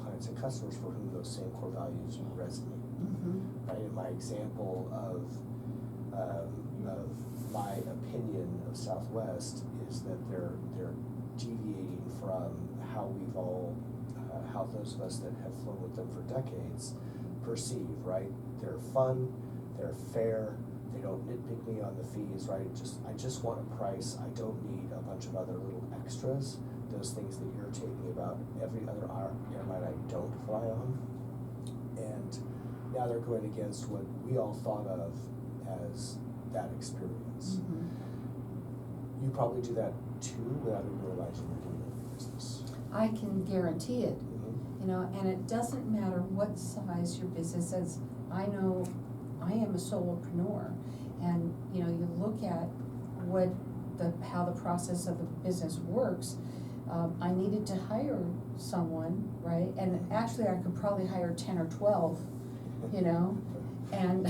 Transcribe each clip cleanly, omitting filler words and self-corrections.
clients and customers for whom those same core values resonate. Right? And my example of my opinion of Southwest is that they're deviating from how we've all, how those of us that have flown with them for decades perceive, right? They're fun, they're fair, they don't nitpick me on the fees, right? I just want a price. I don't need a bunch of other little extras, those things that irritate me about every other airline I don't fly on. And now they're going against what we all thought of as that experience. You probably do that too without even realizing you're doing it in your business. I can guarantee it. You know, and it doesn't matter what size your business is. I know I am a solopreneur, and you know, you look at how the process of the business works. I needed to hire someone, right? And actually, I could probably hire 10 or 12, you know, and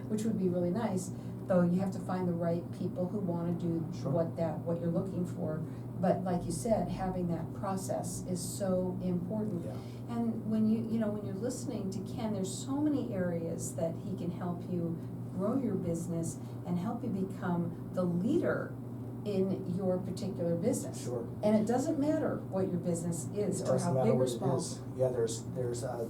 which would be really nice. Though you have to find the right people who want to do Sure. what you're looking for. But like you said, having that process is so important. Yeah. And when you're listening to Ken, there's so many areas that he can help you grow your business and help you become the leader in your particular business. Sure. And it doesn't matter what your business is It or doesn't how matter big or what it small. is. Yeah,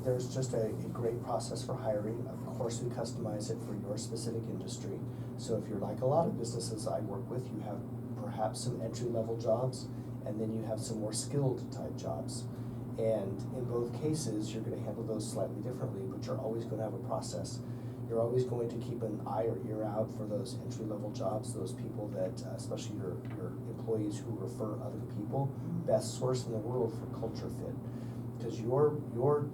there's just a great process for hiring. Of course, we customize it for your specific industry. So if you're like a lot of businesses I work with, you have perhaps some entry-level jobs, and then you have some more skilled type jobs. And in both cases, you're going to handle those slightly differently, but you're always going to have a process. You're always going to keep an eye or ear out for those entry-level jobs, those people that, especially your employees who refer other people, best source in the world for culture fit. Because your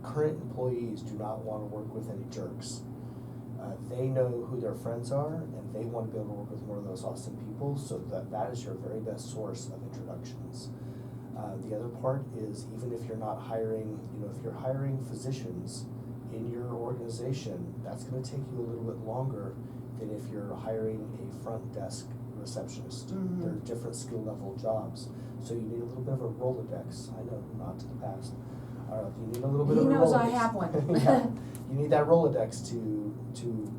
current employees do not want to work with any jerks. They know who their friends are, and they want to be able to work with one of those awesome people, so that is your very best source of introductions. The other part is, even if you're not hiring, if you're hiring physicians in your organization, that's going to take you a little bit longer than if you're hiring a front desk receptionist. They're different skill level jobs, so you need a little bit of a Rolodex. I know, not to the past. You need a little bit of a Rolodex. He knows I have one. Yeah. You need that Rolodex to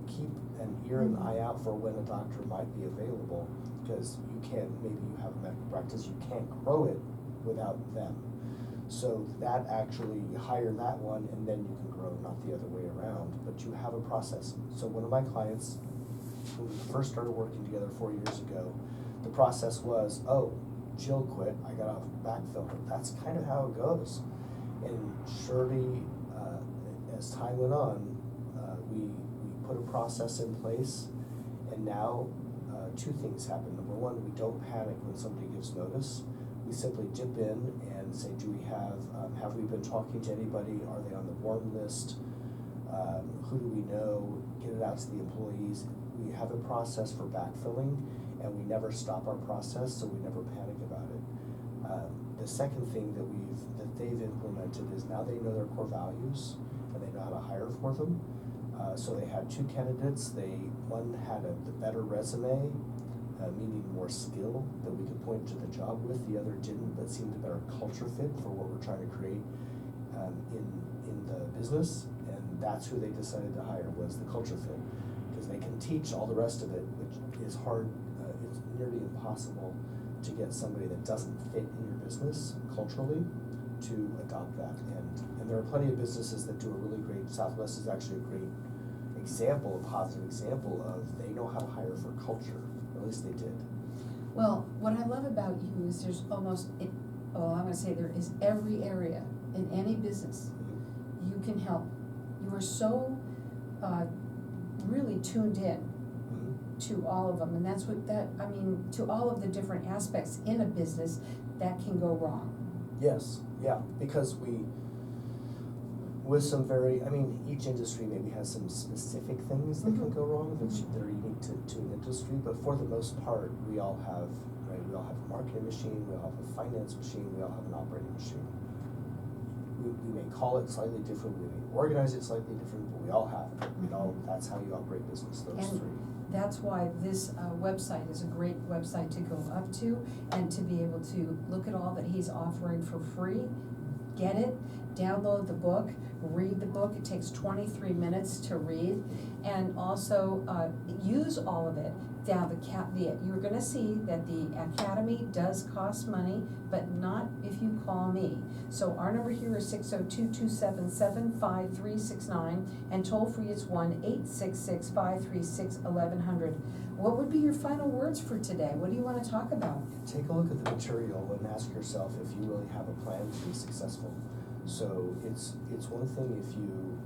keep an ear and eye out for when a doctor might be available, because maybe you have a medical practice, you can't grow it without them. So that actually, you hire that one and then you can grow, not the other way around, but you have a process. So one of my clients, when we first started working together 4 years ago, the process was, oh, Jill quit, I got off backfill her. That's kind of how it goes. And surely, as time went on, we put a process in place, and now two things happen. Number one, we don't panic when somebody gives notice. We simply dip in and say, do we have we been talking to anybody? Are they on the warm list? Who do we know? Get it out to the employees. We have a process for backfilling, and we never stop our process, so we never panic about it. The second thing that they've implemented is now they know their core values, and they know how to hire for them. So they had two candidates. One had the better resume, meaning more skill that we could point to the job with. The other didn't, but seemed a better culture fit for what we're trying to create in the business. And that's who they decided to hire, was the culture fit, because they can teach all the rest of it, which is hard. It's nearly impossible to get somebody that doesn't fit in your business culturally to adopt that. And there are plenty of businesses that do a really great. Southwest is actually a great example, a positive example of they know how to hire for culture. At least they did. Well, what I love about you is there's I'm going to say there is every area in any business you can help. You are so really tuned in to all of them, and that's to all of the different aspects in a business that can go wrong. Yes, yeah, because each industry maybe has some specific things that can go wrong that are unique to an industry, but for the most part, we all have a marketing machine, we all have a finance machine, we all have an operating machine. We may call it slightly different, we may organize it slightly different, but we all have it. That's how you operate business, those three. That's why this website is a great website to go up to and to be able to look at all that he's offering for free. get it, download the book, read the book. It takes 23 minutes to read. And also, use all of it. Now, you're gonna see that the academy does cost money, but not if you call me. So our number here is 602-277-5369, and toll-free is 1-866-536-1100. What would be your final words for today? What do you wanna talk about? Take a look at the material and ask yourself if you really have a plan to be successful. So it's one thing if you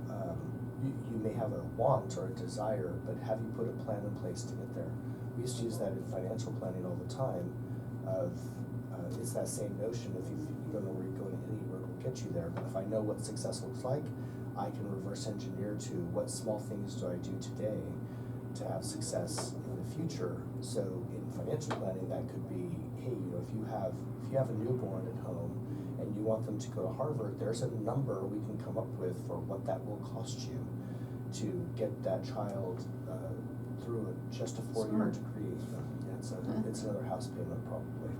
may have a want or a desire, but have you put a plan in place to get there? We used to use that in financial planning all the time. It's that same notion. If you don't know where you're going, anywhere will get you there. But if I know what success looks like, I can reverse engineer to what small things do I do today to have success in the future. So in financial planning, that could be, hey, if you have a newborn at home and you want them to go to Harvard, there's a number we can come up with for what that will cost you to get that child through just a 4-year degree. It's another house payment probably.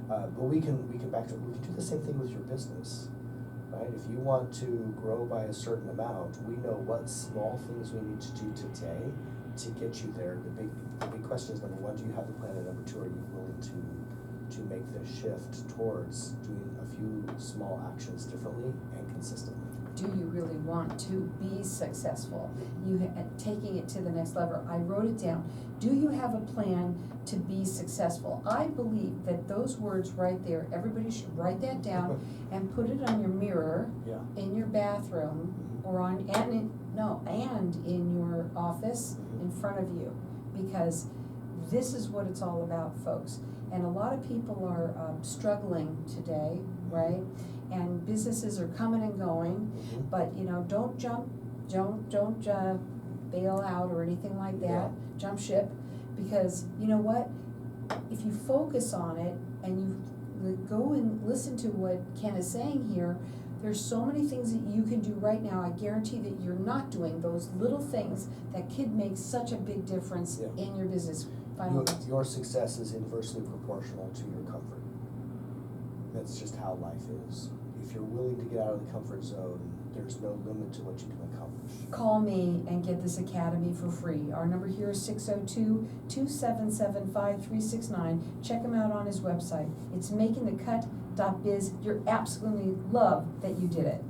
But we can do the same thing with your business, right? If you want to grow by a certain amount, we know what small things we need to do today to get you there. The big question is, number one, do you have the plan? And number two, are you willing to make the shift towards doing a few small actions differently and consistently? Do you really want to be successful? Taking it to the next level. I wrote it down. Do you have a plan to be successful? I believe that those words right there, everybody should write that down and put it on your mirror, in your bathroom, or and in your office in front of you, because this is what it's all about, folks. And a lot of people are struggling today, right? And businesses are coming and going, but don't bail out or anything like that, jump ship, because you know what? If you focus on it and you go and listen to what Ken is saying here, there's so many things that you can do right now. I guarantee that you're not doing those little things that could make such a big difference in your business. Your success is inversely proportional to your comfort. That's just how life is. If you're willing to get out of the comfort zone, there's no limit to what you can accomplish. Call me and get this academy for free. Our number here is 602-277-5369. Check him out on his website. It's makingthecut.biz. You'll absolutely love that you did it.